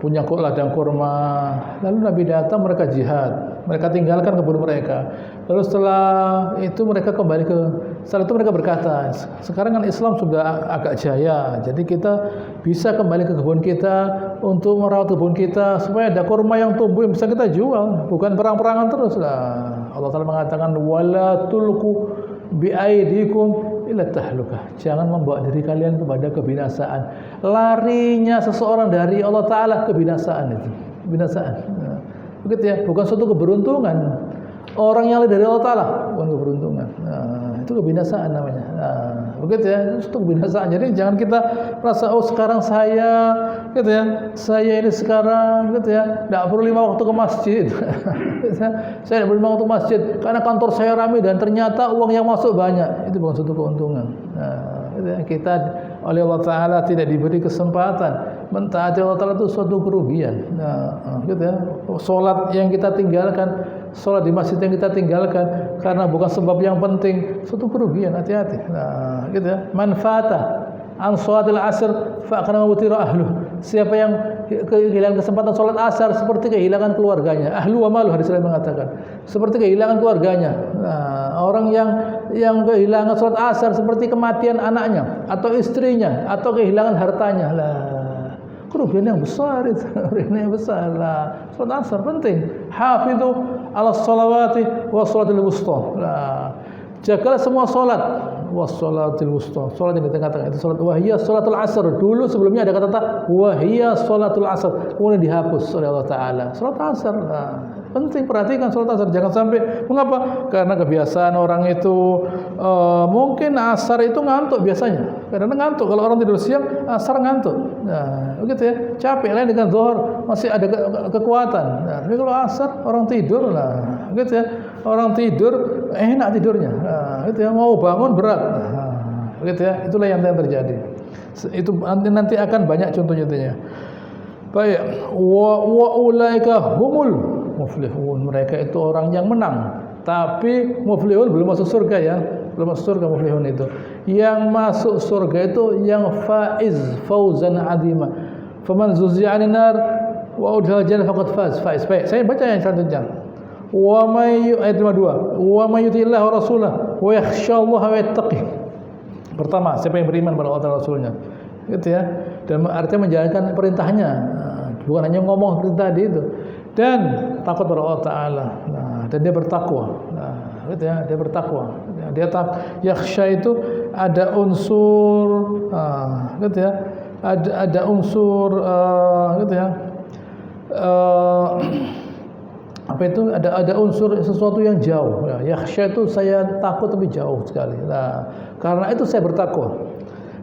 punya ladang kurma. Lalu Nabi datang, mereka jihad, mereka tinggalkan kebun mereka. Lalu setelah itu mereka berkata, sekarang kan Islam sudah agak jaya, jadi kita bisa kembali ke kebun kita untuk merawat kebun kita supaya ada kurma yang tumbuh yang bisa kita jual, bukan perang-perangan terus lah. Allah Ta'ala mengatakan, wala tulqu biaidikum ila tahlukah. Jangan membawa diri kalian kepada kebinasaan. Larinya seseorang dari Allah Ta'ala kebinasaan itu. Kebinasaan. Nah, begitu ya. Bukan suatu keberuntungan. Orang yang lari dari Allah Ta'ala bukan keberuntungan. Nah, itu kebinasaan namanya. Nah, begitu ya. Itu kebinasaan. Jadi jangan kita merasa, oh sekarang saya, gitu ya. Saya ini sekarang, gitu ya. Tidak perlu 5 waktu ke masjid. Saya tidak perlu 5 waktu ke masjid karena kantor saya ramai dan ternyata uang yang masuk banyak. Itu bukan suatu keuntungan. Nah, gitu ya. Kita oleh Allah Ta'ala tidak diberi kesempatan mentaati Allah Ta'ala itu suatu kerugian. Nah, gitu ya. Sholat yang kita tinggalkan, sholat di masjid yang kita tinggalkan karena bukan sebab yang penting, suatu kerugian. Hati-hati. Nah, gitu ya. Manfaatah an sholatil asr fa'akana mawtira ahluh. Siapa yang kehilangan kesempatan sholat asar seperti kehilangan keluarganya. Ahlu wa malu, hadis lain mengatakan, seperti kehilangan keluarganya. Nah, orang yang kehilangan sholat asar seperti kematian anaknya atau istrinya atau kehilangan hartanya. Lah, kerugian yang besar itu, kerugian yang besar lah. Sholat asar penting. Hafidhu ala sholawati wa sholatil wusta. Lah, jagalah semua sholat. Wassalatil wusta, salat yang di tengah-tengah itu salat wahiyya salatul asr. Dulu sebelumnya ada kata wahiyya salatul asr, kemudian dihapus oleh Allah Ta'ala. Salat asar. Nah, penting, perhatikan salat asar, jangan sampai. Mengapa? Karena kebiasaan orang itu mungkin asar itu ngantuk biasanya. Karena ngantuk, kalau orang tidur siang asar ngantuk. Nah, begitu ya. Capek lain dengan zuhur masih ada kekuatan. Nah, tapi kalau asar orang tidur lah, begitu ya. Orang tidur enak tidurnya. Nah, gitu ya, mau bangun berat. Nah, gitu ya. Itulah yang terjadi. Itu nanti akan banyak contoh-contohnya. Baik, wa ulaika humul muflihun. Mereka itu orang yang menang. Tapi muflihun belum masuk surga ya. Belum masuk surga muflihun itu. Yang masuk surga itu yang faiz, fauzan azima. Faman zuzi'a 'anil nar wa udkhila jannah faqad faz. Faiz. Baik, saya baca yang selanjutnya. Wa may ayat 52. Wa may yuti'illah wa rasulah wa yakhshallaha wa yattaqih. Pertama, siapa yang beriman pada Allah dan Rasulnya. Gitu ya. Dan artinya menjalankan perintahnya. Bukan hanya ngomong seperti tadi itu. Dan takut pada Allah Ta'ala. Dan dia bertakwa. Gitu ya, dia bertakwa. Dia yakhsha itu ada unsur gitu ya. Ada unsur gitu ya. Apa itu? Ada unsur sesuatu yang jauh. Yakhsha itu saya takut tapi jauh sekali. Nah, karena itu saya bertakwa.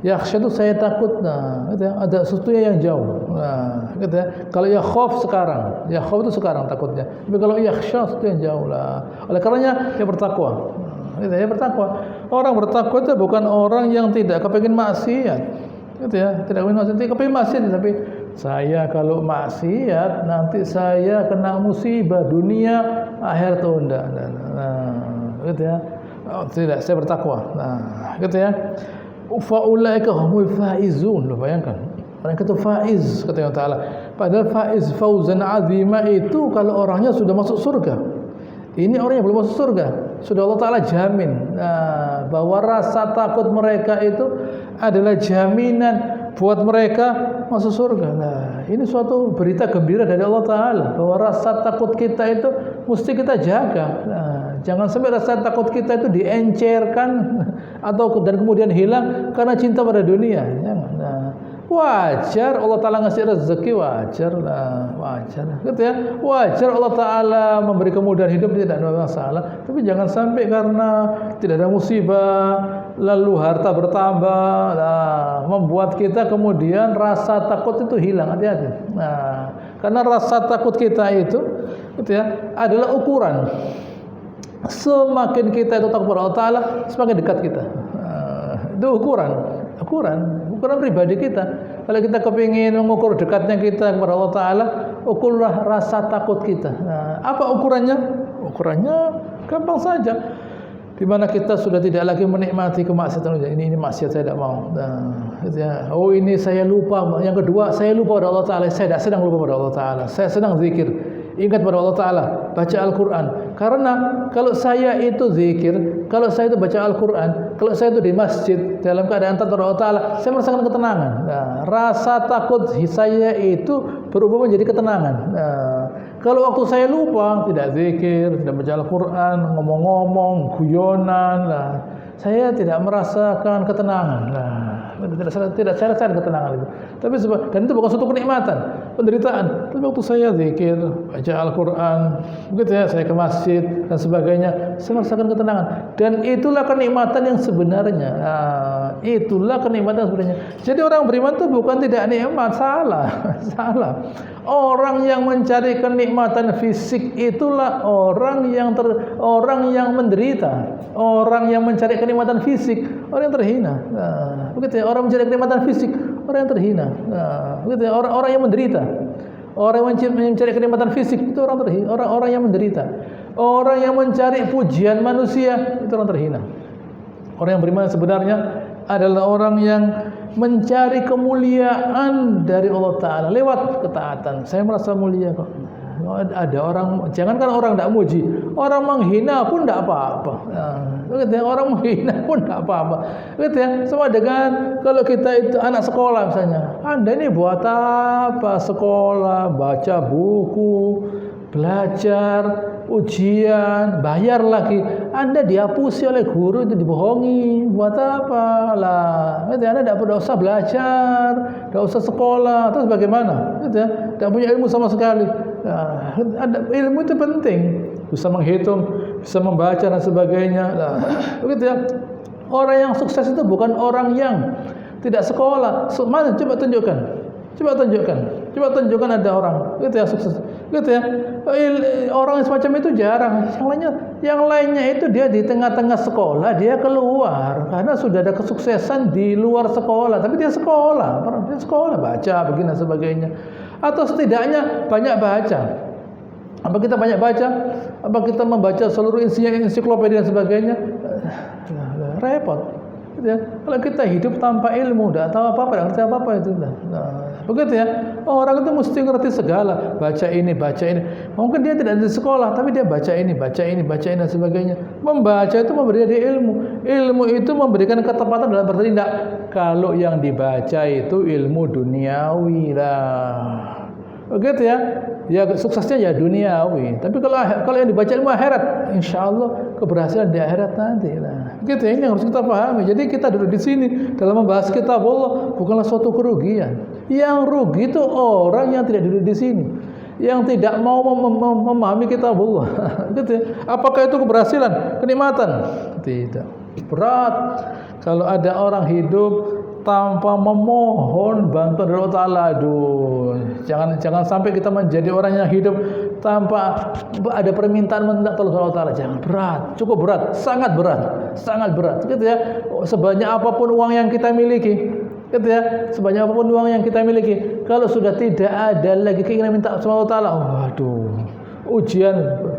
Yakhsha itu saya takut, gitu ya, ada sesuatu yang jauh. Gitu ya. Kalau yakhaf sekarang, yakhaf itu sekarang takutnya. Tapi kalau yakhsha sesuatu yang jauh lah. Oleh karenanya dia bertakwa. Gitu ya, bertakwa. Orang bertakwa itu bukan orang yang tidak kepengin maksiat. Gitu ya, tidak kepengin maksiat, tapi saya kalau maksiat nanti saya kena musibah dunia, akhir tunda. Gitu ya. Tidak, saya bertakwa. Gitu ya. Faulaika humul faizun. Bayangkan, mereka itu faiz kata Allah Ta'ala. Padahal faiz fauzan azima itu kalau orangnya sudah masuk surga. Ini orang yang belum masuk surga, sudah Allah Ta'ala jamin bahwa rasa takut mereka itu adalah jaminan buat mereka masuk surga. Ini suatu berita gembira dari Allah Ta'ala bahwa rasa takut kita itu mesti kita jaga. Jangan sampai rasa takut kita itu diencerkan dan kemudian hilang karena cinta pada dunia. Wajar Allah Ta'ala ngasih rezeki, wajar. Gitu ya. Wajar Allah Ta'ala memberi kemudahan hidup, tidak ada masalah. Tapi jangan sampai karena tidak ada musibah lalu harta bertambah, membuat kita kemudian rasa takut itu hilang. Hati-hati. Karena rasa takut kita itu gitu ya, adalah ukuran. Semakin kita itu takut kepada Allah Ta'ala, semakin dekat kita. Itu ukuran pribadi kita. Kalau kita kepingin mengukur dekatnya kita kepada Allah Ta'ala, ukurlah rasa takut kita. Apa ukurannya? Ukurannya gampang saja. Di mana kita sudah tidak lagi menikmati kemaksiatan. Ini maksiat saya tidak mau. Gitu ya. Oh, ini saya lupa. Yang kedua, saya lupa pada Allah Ta'ala. Saya tidak sedang lupa pada Allah Ta'ala. Saya sedang zikir. Ingat pada Allah Ta'ala, baca Al-Quran. Karena kalau saya itu zikir, kalau saya itu baca Al-Quran, kalau saya itu di masjid dalam keadaan taat pada Allah Ta'ala, saya merasakan ketenangan. Rasa takut saya itu berubah menjadi ketenangan. Kalau waktu saya lupa, tidak zikir, tidak baca Al-Quran, ngomong-ngomong, guyonan, saya tidak merasakan ketenangan. Tidak saya rasakan ketenangan itu. Tapi dan itu bukan suatu kenikmatan, penderitaan. Tapi waktu saya zikir, baca Al-Quran, begitu ya, saya ke masjid dan sebagainya, saya merasakan ketenangan. Dan itulah kenikmatan yang sebenarnya. Itulah kenikmatan yang sebenarnya. Jadi orang beriman itu bukan tidak nikmat, salah. Orang yang mencari kenikmatan fisik itulah orang yang menderita. Orang yang mencari kenikmatan fisik, orang yang terhina. Begitu ya, orang mencari kenikmatan fisik, orang yang terhina. Begitu ya, orang yang menderita. Orang yang mencari kenikmatan fisik itu orang terhina, orang yang menderita. Orang yang mencari pujian manusia itu orang terhina. Orang yang beriman sebenarnya adalah orang yang mencari kemuliaan dari Allah Ta'ala lewat ketaatan. Saya merasa mulia kok. Ada orang, jangankan orang tidak muji, orang menghina pun tidak apa-apa. Orang menghina pun tidak apa-apa. Gitu ya. Sama dengan kalau kita itu anak sekolah misalnya, Anda ini buat apa sekolah, baca buku, belajar, ujian, bayar lagi. Anda dihapusi oleh guru, itu dibohongi. Buat apa lah? Gitu ya. Anda tidak usah belajar, tidak usah sekolah. Terus bagaimana? Gitu ya. Tidak punya ilmu sama sekali. Ilmu itu penting, bisa menghitung, bisa membaca dan sebagainya. Begitu ya. Orang yang sukses itu bukan orang yang tidak sekolah. Mana? Coba tunjukkan ada orang gitu ya sukses. Gitu ya. Orang semacam itu jarang. Yang lainnya itu dia di tengah-tengah sekolah, dia keluar karena sudah ada kesuksesan di luar sekolah, tapi dia sekolah baca begini dan sebagainya. Atau setidaknya banyak baca. Apa kita banyak baca? Apa kita membaca seluruh isinya ensiklopedia dan sebagainya? Repot. Ya, kalau kita hidup tanpa ilmu, tidak tahu apa-apa, tidak ngerti apa-apa itu. Begitu ya. Orang itu mesti ngerti segala. Baca ini. Mungkin dia tidak di sekolah, tapi dia baca ini dan sebagainya. Membaca itu memberi dia ilmu. Ilmu itu memberikan ketepatan dalam bertindak. Kalau yang dibaca itu ilmu duniawi lah. Begitu ya. Ya suksesnya ya duniawi. Tapi kalau yang dibaca ilmu akhirat, insya Allah keberhasilan di akhirat nanti. Nah, begitu ya, ini yang harus kita pahami. Jadi kita duduk di sini dalam membahas kitab Allah bukanlah suatu kerugian. Yang rugi itu orang yang tidak duduk di sini, yang tidak mau memahami kitab Allah. Gitu ya. Apakah itu keberhasilan, kenikmatan? Tidak. Berat kalau ada orang hidup tanpa memohon bantuan dari Allah Ta'ala. Aduh, jangan sampai kita menjadi orang yang hidup tanpa ada permintaan minta tolong Allah Ta'ala. Jangan, berat, cukup berat, sangat berat, gitu ya. Sebanyak apapun uang yang kita miliki, gitu ya, sebanyak apapun uang yang kita miliki, kalau sudah tidak ada lagi keinginan minta sama Allah Ta'ala, waduh,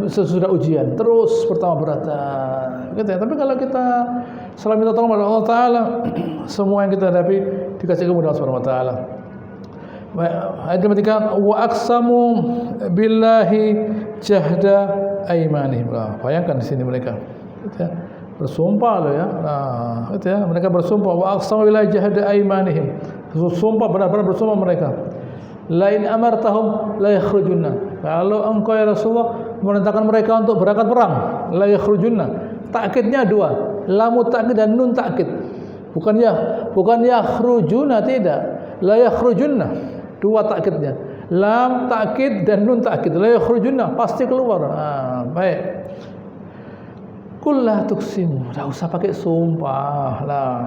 sesudah ujian terus bertambah berat, gitu ya. Tapi kalau kita selalu minta tolong kepada Allah Ta'ala, semua yang kita hadapi dikasih kemudahan Subhanahu wa Ta'ala. Ayat ketiga, wa aqsamu billahi jahda aimanihim. Bayangkan di sini mereka, gitu ya, bersumpah loh ya. Gitu ya, mereka bersumpah, wa aqsamu billahi jahda aimanihim. Bersumpah, benar-benar bersumpah mereka. Lain amartahum la yakhrujunna. Kalau engkau ya Rasulullah memerintahkan mereka untuk berangkat perang, la yakhrujunna. Takkidnya dua, lamu takkid dan nun takkid. Bukan yakhrujuna, tidak. La yakhrujunna. Dua takkidnya. Lam takkid dan nun takkid. La yakhrujunna, pasti keluar. Baik. Kullah tuksimu. Enggak usah pakai sumpah lah.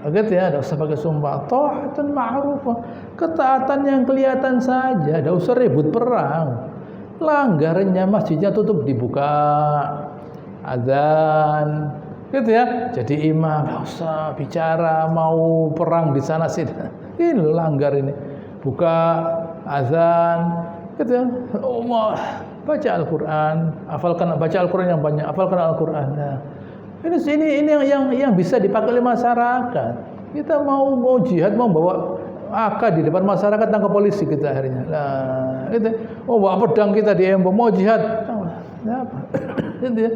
Begitu ya, enggak usah pakai sumpah. Ta'atun ma'rufah. Ketaatan yang kelihatan saja, enggak usah ribut perang. Langgarnya masjidnya tutup dibuka. Azan, gitu ya. Jadi imam enggak usah bicara mau perang di sana sini. Ini loh langgar ini. Buka azan, gitu ya. Baca Al-Qur'an, baca Al-Qur'an yang banyak, hafalkan Al-Qur'an. Nah, ini yang bisa dipakai oleh masyarakat. Kita mau jihad, mau bawa AK di depan masyarakat, tangkap polisi kita akhirnya. Nah, gitu. Mau bawa pedang kita di embong, mau jihad. Nah, apa? Gitu ya.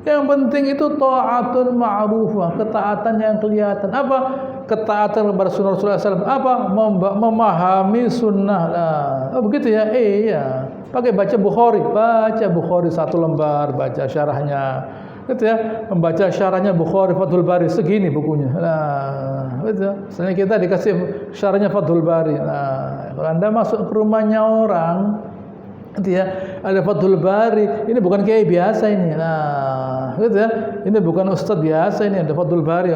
Yang penting itu ta'atun ma'rufah, ketaatan yang kelihatan. Apa? Ketaatan kepada sunnah Rasulullah SAW. Apa? Memahami sunnah lah. Oh, begitu ya? Iya. Pakai baca Bukhari satu lembar, baca syarahnya. Gitu ya. Membaca syarahnya Bukhari Fathul Bari segini bukunya. Nah, gitu. Sebenarnya kita dikasih syarahnya Fathul Bari. Nah, kalau Anda masuk ke rumahnya orang, gitu ya, ada Fathul Bari, ini bukan kiai biasa ini. Nah, gitu ya. Ini bukan ustadz biasa ini, ada Fathul Bari.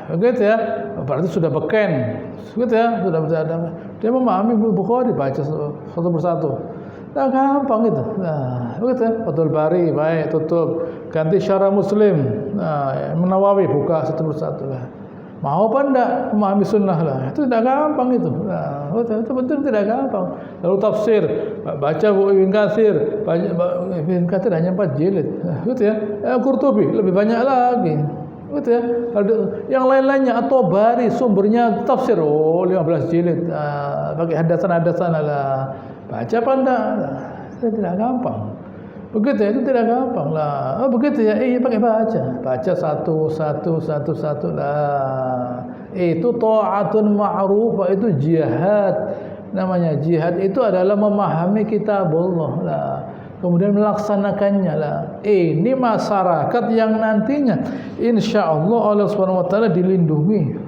Begitu ya. Berarti sudah beken. Gitu ya, sudah ada. Dia memahami Bukhari, baca satu persatu. Nah, gampang itu. Nah, begitu ya. Fathul Bari, baik, tutup. Ganti syarah Muslim. Nah, Nawawi buka satu persatu lah. Mau apa enggak memahami sunnah lah. Itu tidak gampang itu. Nah, itu betul tidak gampang. Lalu tafsir, baca Ibn Katsir, Ibn Katsir hanya 4 jilid. Gitu ya. Qurtubi lebih banyak lagi. Gitu ya. Yang lain-lainnya At-Tabari sumbernya tafsir 15 jilid. Pakai hadasan-hadasan lah. Baca apa enggak? Itu tidak gampang. Begitu ya, itu tidak gampang lah. Oh, begitu ya, iya pakai baca satu lah. Itu ta'atun ma'rufah, itu jihad. Namanya jihad itu adalah memahami kitab Allah lah, kemudian melaksanakannya lah. Ini masyarakat yang nantinya insyaallah Allah Subhanahu wa taala dilindungi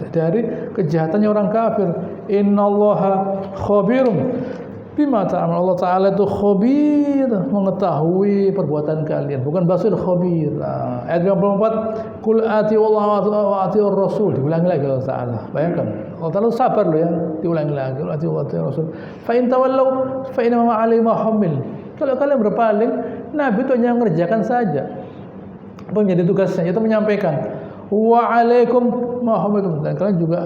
dari kejahatannya orang kafir. Innallaha khabirum bima ta'amal. Allah Ta'ala itu khabir, mengetahui perbuatan kalian, bukan basir, khabir. Ayat 54, Qul ati'ullaha wa ati'ur rasul. Diulangi lagi Allah Ta'ala. Bayangkan, Allah Ta'ala sabar loh ya. Diulangi lagi, Qul ati'ullaha wa ati'ur rasul. Fa in tawallaw fa inna ma 'alaihi ma humil. Kalau kalian berpaling, Nabi itu hanya mengerjakan saja apa menjadi tugasnya, yaitu menyampaikan. Wa 'alaikum ma humiltum. Dan kalian juga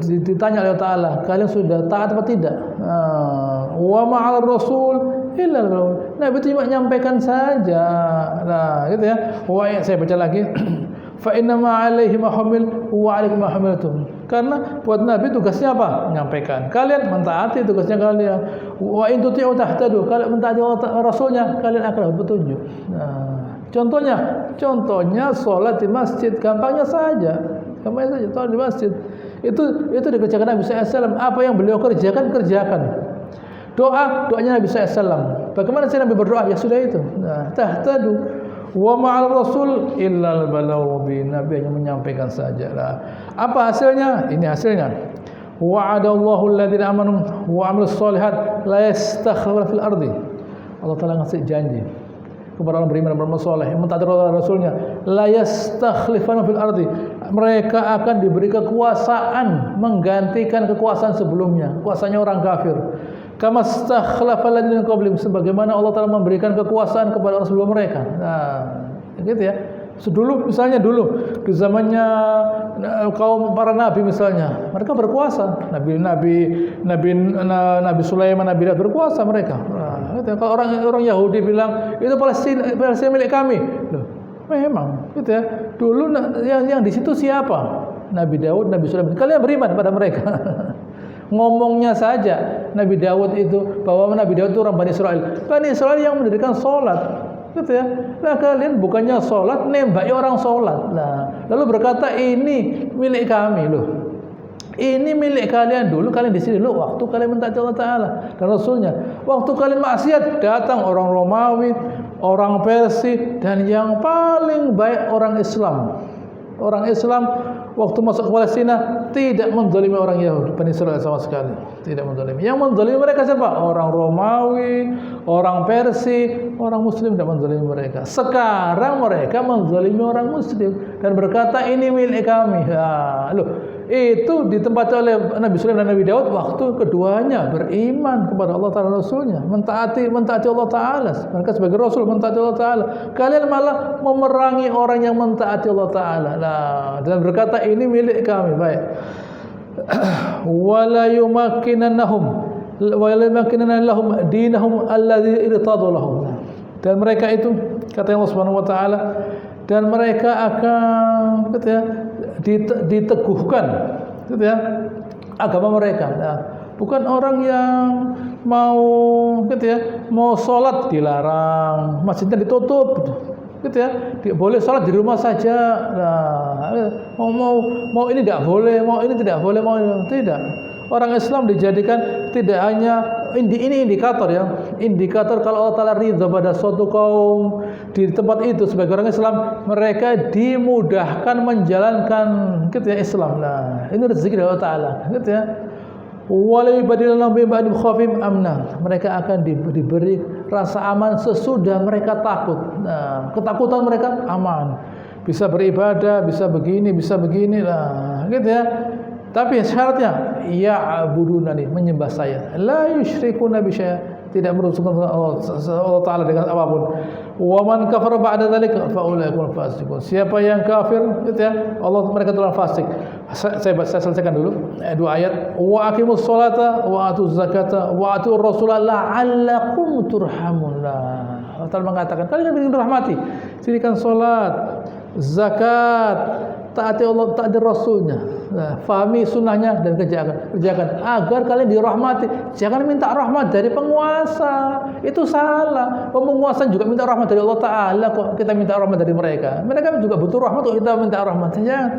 ditanya oleh Allah Ta'ala, kalian sudah taat atau tidak? Wa ma'al rasul illa al-balagh. Nabi itu cuma menyampaikan saja. Nah, gitu ya. Saya baca lagi. Fa inna ma 'alaihi ma humil wa 'alaikum ma humiltum. Karena buat Nabi tugasnya apa? Menyampaikan. Kalian mentaati tugasnya kalian. Wa in tuti'u tahtadu. Kalau mentaati Rasulnya, kalian akan dapat petunjuk. Nah, contohnya salat di masjid, gampangnya saja. Salat di masjid. Itu dikerjakan Nabi SAW. Apa yang beliau kerjakan. Doanya Nabi SAW. Bagaimana sih Nabi berdoa? Ya sudah itu. Nah, tahtadu. Wa ma'al rasul illal balagh mubin. Nabi hanya menyampaikan saja. Apa hasilnya? Ini hasilnya. Wa'adallahu alladziina amanu wa 'amilus shalihat la yastakhlifuna fil ardi. Allah Taala ngasih janji kepada orang beriman dan beramal saleh yang mentaati Rasulnya, la yastakhlifuna fil ardi. Mereka akan diberi kekuasaan menggantikan kekuasaan sebelumnya, kekuasaannya orang kafir. Kama stakhlafa alladziina qablihim, sebagaimana Allah Taala memberikan kekuasaan kepada orang sebelum mereka. Nah, gitu ya. Misalnya dulu di zamannya kaum para nabi misalnya, mereka berkuasa. Nabi Sulaiman, Nabi Daud berkuasa mereka. Nah, gitu ya. Kalau orang Yahudi bilang itu Palestina milik kami, loh, memang gitu ya. Dulu yang di situ siapa? Nabi Daud, Nabi Sulaiman. Kalian beriman pada mereka. Ngomongnya saja Nabi Daud itu, bahwa Nabi Daud itu orang Bani Israel. Bani Israel yang mendirikan sholat, gitu ya. Nah, kalian bukannya sholat, nembaki orang sholat. Nah, lalu berkata ini milik kami loh. Ini milik kalian dulu, kalian di sini loh. Waktu kalian mentaati Allah Taala dan Rasulnya. Waktu kalian maksiat, datang orang Romawi, orang Persia, dan yang paling baik orang Islam. Orang Islam waktu masuk ke Palestina tidak menzalimi orang Yahudi, Bani Israil sama sekali, tidak menzalimi. Yang menzalimi mereka siapa? Orang Romawi, orang Persia, orang Muslim tidak menzalimi mereka. Sekarang mereka menzalimi orang Muslim dan berkata ini milik kami. Itu ditempati oleh Nabi Sulaiman dan Nabi Daud waktu keduanya beriman kepada Allah Taala dan Rasulnya, mentaati Allah Taala. Mereka sebagai Rasul mentaati Allah Taala. Kalian malah memerangi orang yang mentaati Allah Taala. Nah, dan berkata ini milik kami. Baik. Wala yumakkinannahum lahum dinahum alladzi irtadu lahum. Dan mereka itu kata Allah Subhanahu wa taala, dan mereka akan gitu ya, diteguhkan gitu ya, agama mereka. Nah, bukan orang yang mau gitu ya, mau sholat dilarang, masjidnya ditutup gitu ya, boleh sholat di rumah saja. Nah, mau ini tidak boleh, mau ini tidak boleh, mau ini tidak. Orang Islam dijadikan tidak hanya ini indikator ya, indikator kalau Allah Taala ridha pada suatu kaum di tempat itu sebagai orang Islam, mereka dimudahkan menjalankan gitu ya Islam. Nah, ini rezeki dari Allah Taala gitu ya. Wala yubadiluna bi ba'di khawfihim amna. Mereka akan diberi rasa aman sesudah mereka takut. Nah, ketakutan mereka aman. Bisa beribadah, bisa begini lah, gitu ya. Tapi syaratnya ya'budunani, menyembah saya, la yusyrikuna bi syai', tidak merusukan Allah Taala dengan apapun. Wa man kafara ba'da dzalika fa ulaikumul fasiqun. Siapa yang kafir gitu ya, mereka telah fasik. Saya selesaikan dulu dua ayat. Wa aqimus sholata wa atuz zakata wa atur rasula la'allakum turhamun. Allah Taala mengatakan kalian ingin dirahmati, dirikan salat, zakat, taati Allah, taati Rasulnya. Nah, fahami sunnahnya dan kerjakan agar kalian dirahmati. Jangan minta rahmat dari penguasa, itu salah. Penguasa juga minta rahmat dari Allah Taala, kok kita minta rahmat dari mereka. Mereka juga butuh rahmat, kok kita minta rahmat. Jangan,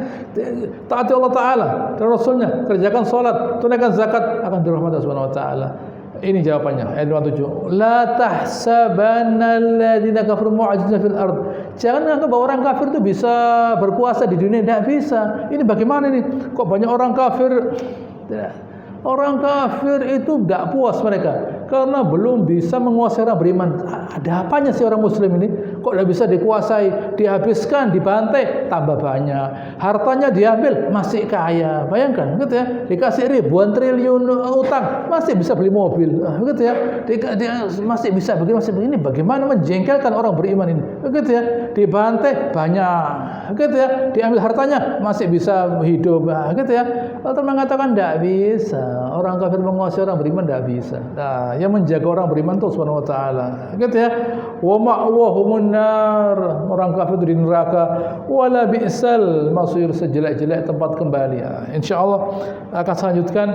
taati Allah Taala dan Rasulnya, kerjakan sholat, tunaikan zakat, akan dirahmati Allah Subhanahu Wa Taala. Ini jawabannya ayat 27. La tahsabanna alladziina kafaru mu'jizina fil ard. Jangan anggap bahwa orang kafir itu bisa berkuasa di dunia, tidak bisa. Ini bagaimana ini? Kok banyak orang kafir? Tidak. Orang kafir itu tidak puas mereka karena belum bisa menguasai orang beriman. Ada apanya sih orang muslim ini? Kok tidak bisa dikuasai? Dihabiskan, dibantai, tambah banyak. Hartanya diambil, masih kaya. Bayangkan, gitu ya. Dikasih ribuan triliun utang, masih bisa beli mobil, gitu ya. Masih bisa begini, masih begini. Bagaimana menjengkelkan orang beriman ini? Gitu ya. Dibantai banyak. gitu ya, diambil hartanya masih bisa hidup, gitu ya. Allah mengatakan tidak bisa, orang kafir menguasai orang beriman tidak bisa. Nah, yang menjaga orang beriman itu Subhanahu wa taala, gitu ya. Wa ma'wahumun nar, orang kafir di neraka, wala bi'sal masir, sejelek-jelek tempat kembali. Ya, insyaallah akan saya lanjutkan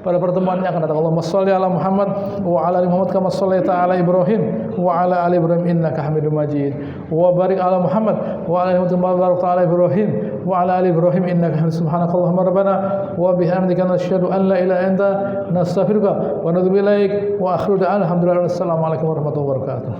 pada pertemuan yang akan datang. Allahumma shalli ala Muhammad wa ala ali Muhammad kama shallaita ala Ibrahim wa ala ali Ibrahim innaka Hamidum Majid. Wa barik ala Muhammad wa ala ali Muhammad wa barik ala Ibrahim wa ala ali Ibrahim innaka Hamidum. Subhanakallahumma rabbana wa bihamdika nasyhadu an la ilaha illa anta nastaghfiruka wa natubu ilaik wa akhiru da'wana alhamdulillahi wassalamu alaikum warahmatullahi wabarakatuh.